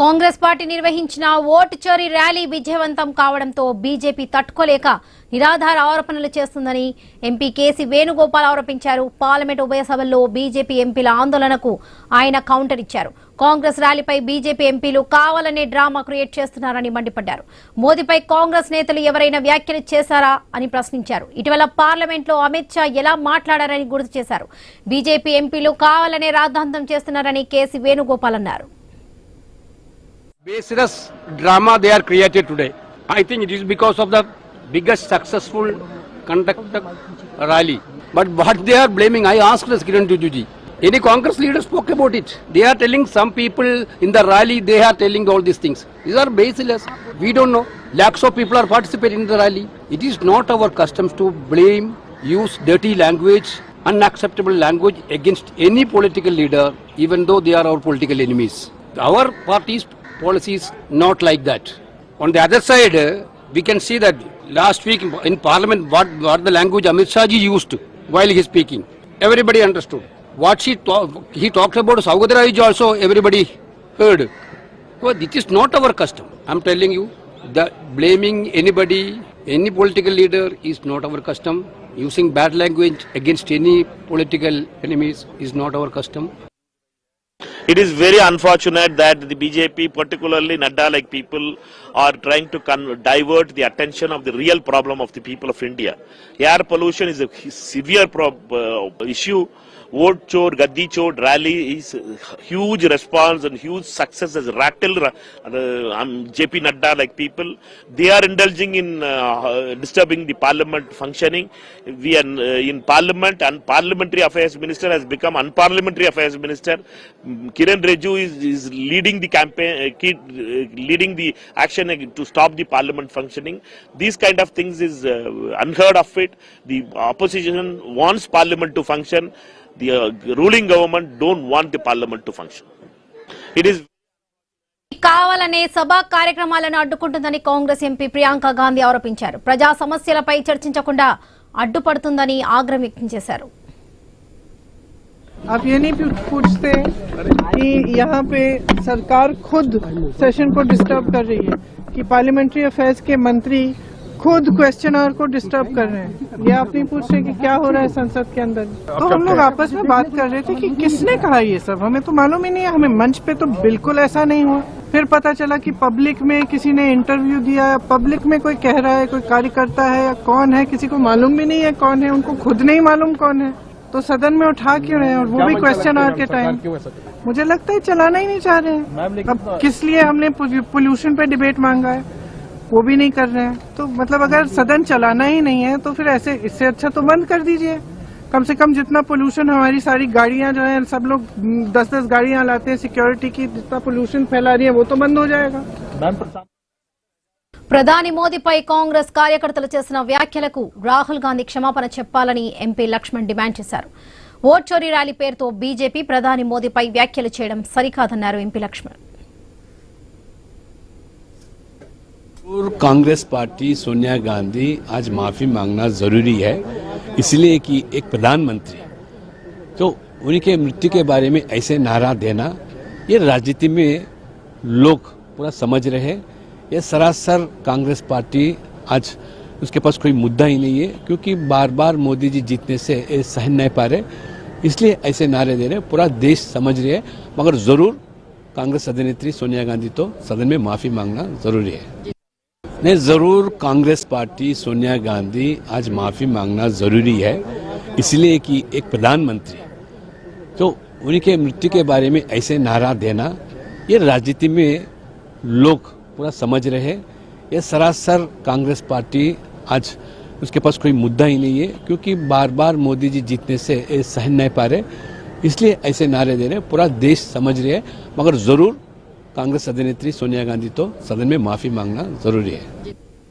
Congress party నిర్వహించిన vote చోరీ rally విజయవంతం కావడంతో బీజేపీ తట్టుకోలేక నిరాధార ఆరోపణలు చేస్తుందని ఎంపీ కేసీ వేణుగోపాల్ ఆరోపించారు. పార్లమెంట్ ఉభయ సభల్లో బీజేపీ ఎంపీల ఆందోళనకు ఆయన కౌంటర్ ఇచ్చారు. కాంగ్రెస్ ర్యాలీపై బీజేపీ ఎంపీలు కావాలనే డ్రామా క్రియేట్ చేస్తున్నారని మండిపడ్డారు. మోదీపై కాంగ్రెస్ నేతలు ఎవరైనా వ్యాఖ్యలు చేశారా అని ప్రశ్నించారు. ఇటీవల పార్లమెంట్లో అమిత్ షా ఎలా మాట్లాడారని గుర్తు చేశారు. బీజేపీ ఎంపీలు కావాలనే రాద్ధాంతం చేస్తున్నారని కేసీ వేణుగోపాల్ అన్నారు. Baseless drama they are created today. I think it is because of the biggest successful conducted rally. But what they are blaming, I asked Kiran Rijiju. Any Congress leader spoke about it. They are telling some people in the rally, they are telling all these things. These are baseless. We don't know. Lakhs of people are participating in the rally. It is not our customs to blame, use dirty language, unacceptable language against any political leader, even though they are our political enemies. Our party's policy is not like that. On the other side, we can see that last week in Parliament, what the language Amit Shah ji used while he is speaking, everybody understood. What he talked about Saugadra ji also everybody heard. So this is not our custom. I am telling you, that blaming anybody, any political leader is not our custom. Using bad language against any political enemies is not our custom. It is very unfortunate that the BJP, particularly Nadda-like people, are trying to divert the attention of the real problem of the people of India. Air pollution is a severe issue. Vote chore, Gaddi chore rally is huge response and huge success has rattled JP Nadda like people. They are indulging in disturbing the parliament functioning. We are in parliament and parliamentary affairs minister has become unparliamentary affairs minister. Kiran Rijiju is leading the campaign, leading the action to stop the parliament functioning. These kind of things is unheard of it. The opposition wants parliament to function. The ruling government don't want the parliament to function. It is కావాలనే సభా కార్యక్రమాలను అడ్డుకుంటుందని Congress MP Priyanka Gandhi ఆరోపించారు. ప్రజా సమస్యలపై చర్చించకుండా అడ్డుపడుతుందని ఆగ్రహం వ్యక్తం చేశారు. आप ये नहीं पूछते कि यहाँ पे सरकार खुद सेशन को डिस्टर्ब कर रही है, कि पार्लियामेंट्री अफेयर्स के मंत्री खुद क्वेश्चन आवर को डिस्टर्ब कर रहे हैं. ये आप नहीं पूछ रहे कि क्या हो रहा है संसद के अंदर. तो हम लोग आपस में बात कर रहे थे कि किसने कहा ये सब, हमें तो मालूम ही नहीं है. हमें मंच पे तो बिल्कुल ऐसा नहीं हुआ. फिर पता चला कि पब्लिक में किसी ने इंटरव्यू दिया, पब्लिक में कोई कह रहा है, कोई कार्यकर्ता है या कौन है, किसी को मालूम भी नहीं है कौन है, उनको खुद नहीं मालूम कौन है. तो सदन में उठा क्यों रहे हैं, और वो भी क्वेश्चन आवर के टाइम. मुझे लगता है चलाना ही नहीं चाह रहे हैं. अब किस लिए हमने पोल्यूशन पे डिबेट मांगा है, वो भी नहीं कर रहे हैं. तो मतलब अगर सदन चलाना ही नहीं है तो फिर ऐसे, इससे अच्छा तो बंद कर दीजिए. कम से कम जितना पोल्यूशन, हमारी सारी गाड़ियां जो है, सब लोग 10-10 गाड़ियां लाते हैं सिक्योरिटी की, जितना पोल्यूशन फैला रही है वो तो बंद हो जाएगा. ప్రధాని మోదీపై కాంగ్రెస్ కార్యకర్తలు చేసిన వ్యాఖ్యలకు రాహుల్ గాంధీ క్షమాపణ చెప్పాలని ఎంపీ లక్ష్మణ్ డిమాండ్ చేశారు. ఓట్ చోరీ ర్యాలీ పేరుతో బీజేపీ ప్రధాని మోదీపై వ్యాఖ్యలు చేయడం సరికాదన్నారు ఎంపీ లక్ష్మణ్. कांग्रेस पार्टी सोनिया गांधी आज माफी मांगना जरूरी है, इसलिए कि एक प्रधानमंत्री तो उनके मृत्यु के बारे में ऐसे नारा देना, ये राजनीति में लोग पूरा समझ रहे हैं. ये सरासर कांग्रेस पार्टी आज उसके पास कोई मुद्दा ही नहीं है, क्योंकि बार बार मोदी जी जीतने से ये सहन नहीं पा रहे, इसलिए ऐसे नारे दे रहे. पूरा देश समझ रहे है, मगर जरूर कांग्रेस अभिनेत्री सोनिया गांधी तो सदन में माफी मांगना जरूरी है. नहीं, जरूर कांग्रेस पार्टी सोनिया गांधी आज माफी मांगना जरूरी है, इसलिए कि एक प्रधानमंत्री तो उनके मृत्यु के बारे में ऐसे नारा देना, ये राजनीति में लोग पूरा समझ रहे हैं. ये सरासर कांग्रेस पार्टी आज उसके पास कोई मुद्दा ही नहीं है, क्योंकि बार बार मोदी जी जीतने से ये सहन नहीं पा रहे, इसलिए ऐसे नारे दे रहे. पूरा देश समझ रहे है, मगर जरूर कांग्रेस अभिनेत्री सोनिया गांधी तो सदन में माफी मांगना जरूरी है.